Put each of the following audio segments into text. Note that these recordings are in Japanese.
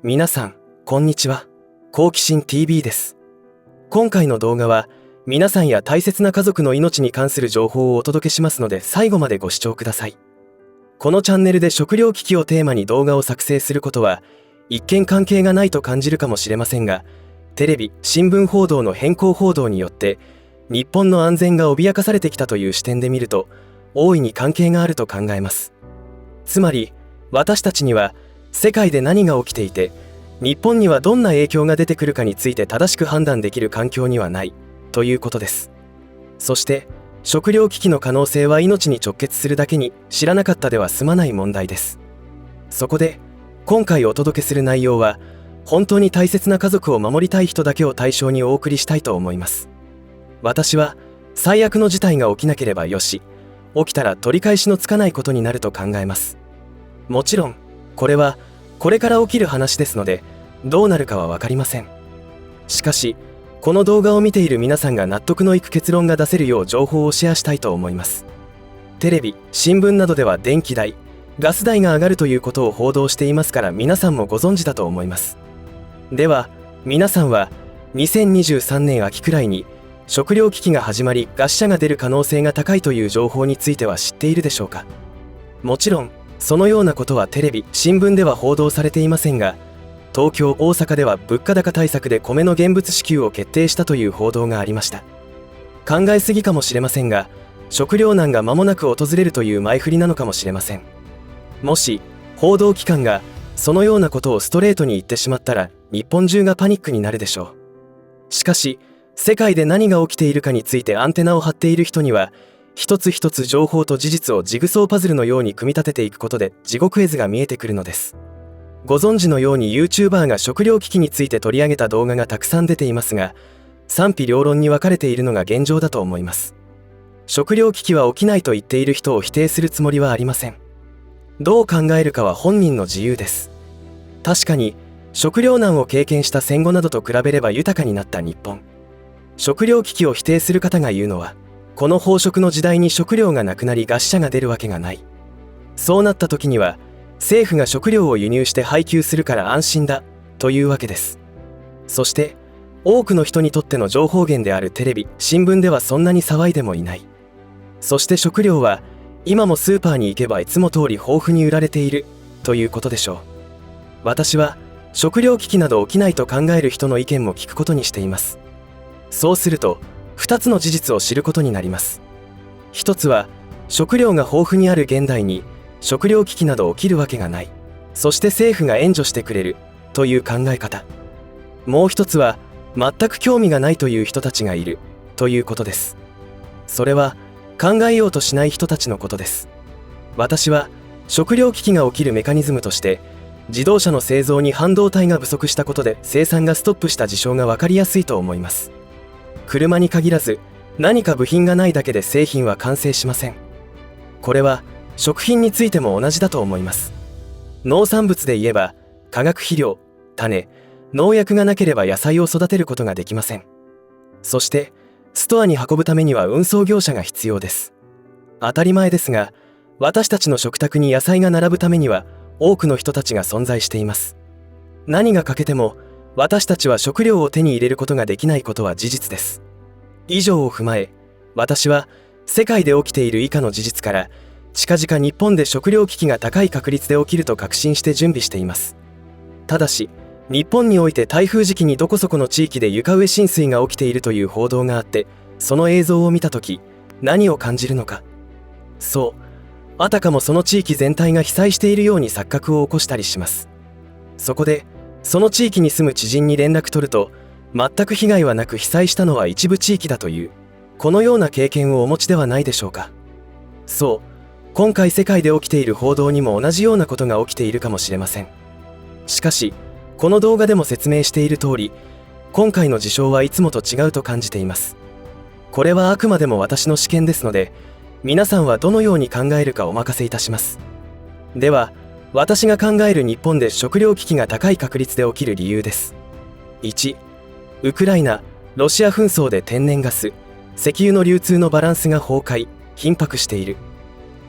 皆さん、こんにちは。好奇心 TV です。今回の動画は、皆さんや大切な家族の命に関する情報をお届けしますので、最後までご視聴ください。このチャンネルで食糧危機をテーマに動画を作成することは、一見関係がないと感じるかもしれませんが、テレビ、新聞報道の偏向報道によって、日本の安全が脅かされてきたという視点で見ると、大いに関係があると考えます。つまり、私たちには、世界で何が起きていて、日本にはどんな影響が出てくるかについて正しく判断できる環境にはないということです。そして食糧危機の可能性は命に直結するだけに知らなかったでは済まない問題です。そこで今回お届けする内容は本当に大切な家族を守りたい人だけを対象にお送りしたいと思います。私は最悪の事態が起きなければよし、起きたら取り返しのつかないことになると考えます。もちろんこれはこれから起きる話ですので、どうなるかは分かりません。しかし、この動画を見ている皆さんが納得のいく結論が出せるよう情報をシェアしたいと思います。テレビ、新聞などでは電気代、ガス代が上がるということを報道していますから皆さんもご存知だと思います。では、皆さんは2023年秋くらいに食糧危機が始まり餓死者が出る可能性が高いという情報については知っているでしょうか。もちろん、そのようなことはテレビ、新聞では報道されていませんが、東京、大阪では物価高対策で米の現物支給を決定したという報道がありました。考えすぎかもしれませんが、食糧難が間もなく訪れるという前振りなのかもしれません。もし、報道機関がそのようなことをストレートに言ってしまったら、日本中がパニックになるでしょう。しかし、世界で何が起きているかについてアンテナを張っている人には、一つ一つ情報と事実をジグソーパズルのように組み立てていくことで地獄絵図が見えてくるのです。ご存知のように YouTuber が食糧危機について取り上げた動画がたくさん出ていますが、賛否両論に分かれているのが現状だと思います。食糧危機は起きないと言っている人を否定するつもりはありません。どう考えるかは本人の自由です。確かに食糧難を経験した戦後などと比べれば豊かになった日本。食糧危機を否定する方が言うのは、この飽食の時代に食料がなくなり餓死者が出るわけがない。そうなった時には政府が食料を輸入して配給するから安心だというわけです。そして多くの人にとっての情報源であるテレビ、新聞ではそんなに騒いでもいない。そして食料は今もスーパーに行けばいつも通り豊富に売られているということでしょう。私は食料危機など起きないと考える人の意見も聞くことにしています。そうすると2つの事実を知ることになります。一つは食料が豊富にある現代に食料危機など起きるわけがない。そして政府が援助してくれるという考え方。もう一つは全く興味がないという人たちがいるということです。それは考えようとしない人たちのことです。私は食料危機が起きるメカニズムとして自動車の製造に半導体が不足したことで生産がストップした事象が分かりやすいと思います。車に限らず何か部品がないだけで製品は完成しません。これは食品についても同じだと思います。農産物で言えば化学肥料、種、農薬がなければ野菜を育てることができません。そしてストアに運ぶためには運送業者が必要です。当たり前ですが、私たちの食卓に野菜が並ぶためには多くの人たちが存在しています。何が欠けても私たちは食料を手に入れることができないことは事実です。以上を踏まえ、私は世界で起きている以下の事実から近々日本で食糧危機が高い確率で起きると確信して準備しています。ただし、日本において台風時期にどこそこの地域で床上浸水が起きているという報道があって、その映像を見たとき何を感じるのか。そう、あたかもその地域全体が被災しているように錯覚を起こしたりします。そこでその地域に住む知人に連絡取ると、全く被害はなく被災したのは一部地域だという、このような経験をお持ちではないでしょうか。そう、今回世界で起きている報道にも同じようなことが起きているかもしれません。しかし、この動画でも説明している通り、今回の事象はいつもと違うと感じています。これはあくまでも私の試験ですので、皆さんはどのように考えるかお任せいたします。では、私が考える日本で食糧危機が高い確率で起きる理由です。1、ウクライナ・ロシア紛争で天然ガス、石油の流通のバランスが崩壊・緊迫している。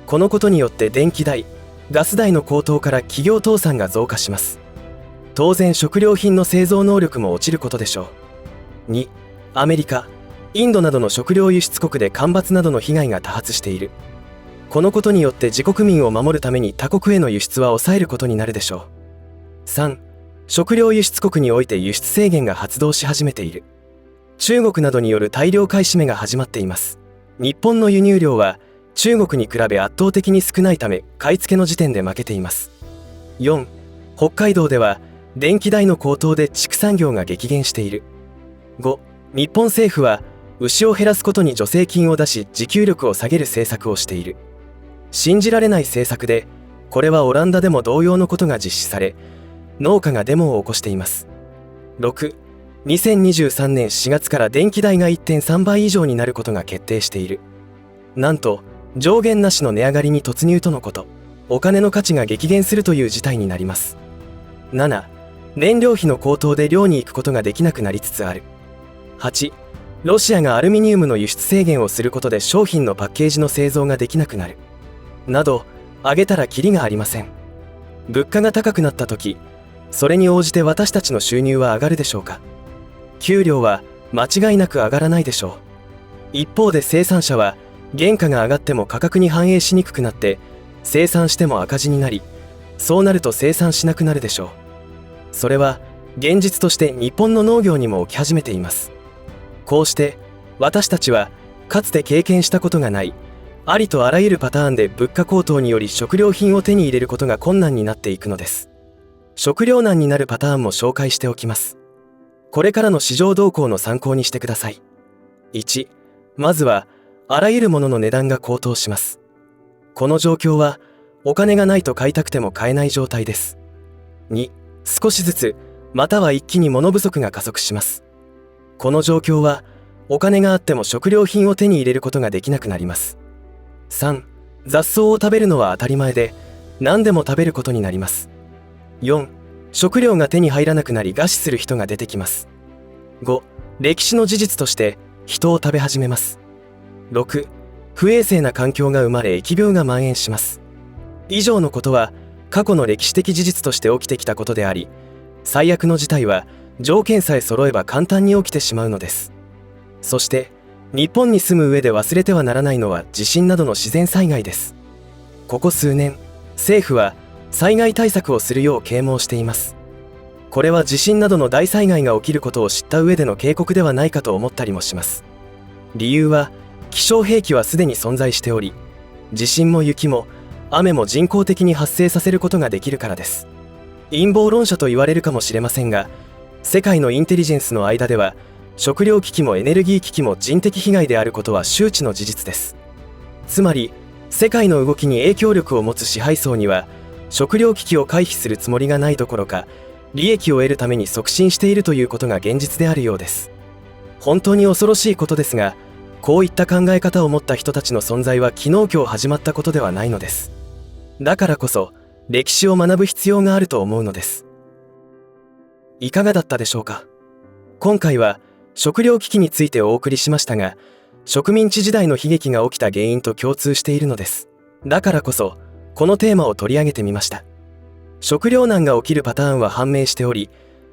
このことによって電気代、ガス代の高騰から企業倒産が増加します。当然食料品の製造能力も落ちることでしょう。2、アメリカ、インドなどの食料輸出国で干ばつなどの被害が多発している。このことによって自国民を守るために他国への輸出は抑えることになるでしょう。3、食料輸出国において輸出制限が発動し始めている。中国などによる大量買い占めが始まっています。日本の輸入量は中国に比べ圧倒的に少ないため、買い付けの時点で負けています。4、北海道では電気代の高騰で畜産業が激減している。5、日本政府は牛を減らすことに助成金を出し自給力を下げる政策をしている。信じられない政策で、これはオランダでも同様のことが実施され、農家がデモを起こしています。6、2023年4月から電気代が 1.3 倍以上になることが決定している。なんと上限なしの値上がりに突入とのこと。お金の価値が激減するという事態になります。7、燃料費の高騰で漁に行くことができなくなりつつある。8、ロシアがアルミニウムの輸出制限をすることで商品のパッケージの製造ができなくなる。など、挙げたらキリがありません。物価が高くなった時、それに応じて私たちの収入は上がるでしょうか。給料は間違いなく上がらないでしょう。一方で生産者は原価が上がっても価格に反映しにくくなって生産しても赤字になり、そうなると生産しなくなるでしょう。それは現実として日本の農業にも起き始めています。こうして私たちはかつて経験したことがないありとあらゆるパターンで物価高騰により食料品を手に入れることが困難になっていくのです。食糧難になるパターンも紹介しておきます。これからの市場動向の参考にしてください。1、まずはあらゆるものの値段が高騰します。この状況はお金がないと買いたくても買えない状態です。2、少しずつまたは一気に物不足が加速します。この状況はお金があっても食料品を手に入れることができなくなります。3、雑草を食べるのは当たり前で何でも食べることになります。4、食料が手に入らなくなり餓死する人が出てきます。5、歴史の事実として人を食べ始めます。6、不衛生な環境が生まれ疫病が蔓延します。以上のことは過去の歴史的事実として起きてきたことであり、最悪の事態は条件さえ揃えば簡単に起きてしまうのです。そして日本に住む上で忘れてはならないのは地震などの自然災害です。ここ数年、政府は災害対策をするよう啓蒙しています。これは地震などの大災害が起きることを知った上での警告ではないかと思ったりもします。理由は気象兵器はすでに存在しており、地震も雪も雨も人工的に発生させることができるからです。陰謀論者と言われるかもしれませんが、世界のインテリジェンスの間では食糧危機もエネルギー危機も人的被害であることは周知の事実です。つまり世界の動きに影響力を持つ支配層には食糧危機を回避するつもりがないどころか、利益を得るために促進しているということが現実であるようです。本当に恐ろしいことですが、こういった考え方を持った人たちの存在は昨日今日始まったことではないのです。だからこそ歴史を学ぶ必要があると思うのです。いかがだったでしょうか。今回は食糧危機についてお送りしましたが、植民地時代の悲劇が起きた原因と共通しているのです。だからこそこのテーマを取り上げてみました。食糧難が起きるパターンは判明しており、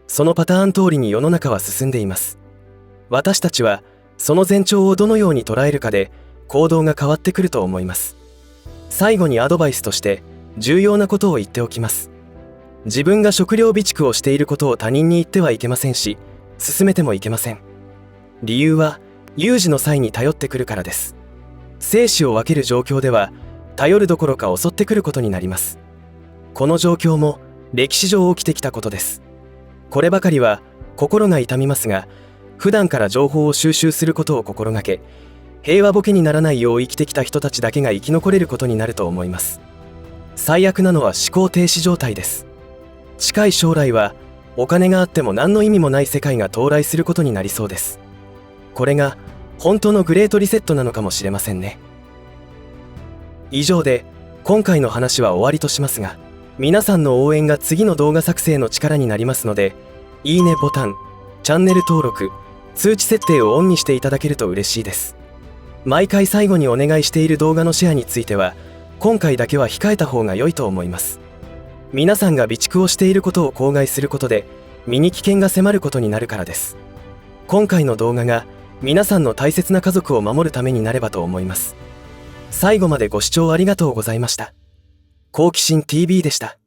そのパターン通りに世の中は進んでいます。私たちはその前兆をどのように捉えるかで行動が変わってくると思います。最後にアドバイスとして重要なことを言っておきます。自分が食料備蓄をしていることを他人に言ってはいけませんし、進めてもいけません。理由は有事の際に頼ってくるからです。生死を分ける状況では頼るどころか襲ってくることになります。この状況も歴史上起きてきたことです。こればかりは心が痛みますが、普段から情報を収集することを心がけ、平和ボケにならないよう生きてきた人たちだけが生き残れることになると思います。最悪なのは思考停止状態です。近い将来はお金があっても何の意味もない世界が到来することになりそうです。これが本当のグレートリセットなのかもしれませんね。以上で今回の話は終わりとしますが、皆さんの応援が次の動画作成の力になりますので、いいねボタン、チャンネル登録、通知設定をオンにしていただけると嬉しいです。毎回最後にお願いしている動画のシェアについては今回だけは控えた方が良いと思います。皆さんが備蓄をしていることを口外することで身に危険が迫ることになるからです。今回の動画が皆さんの大切な家族を守るためになればと思います。最後までご視聴ありがとうございました。好奇心 TV でした。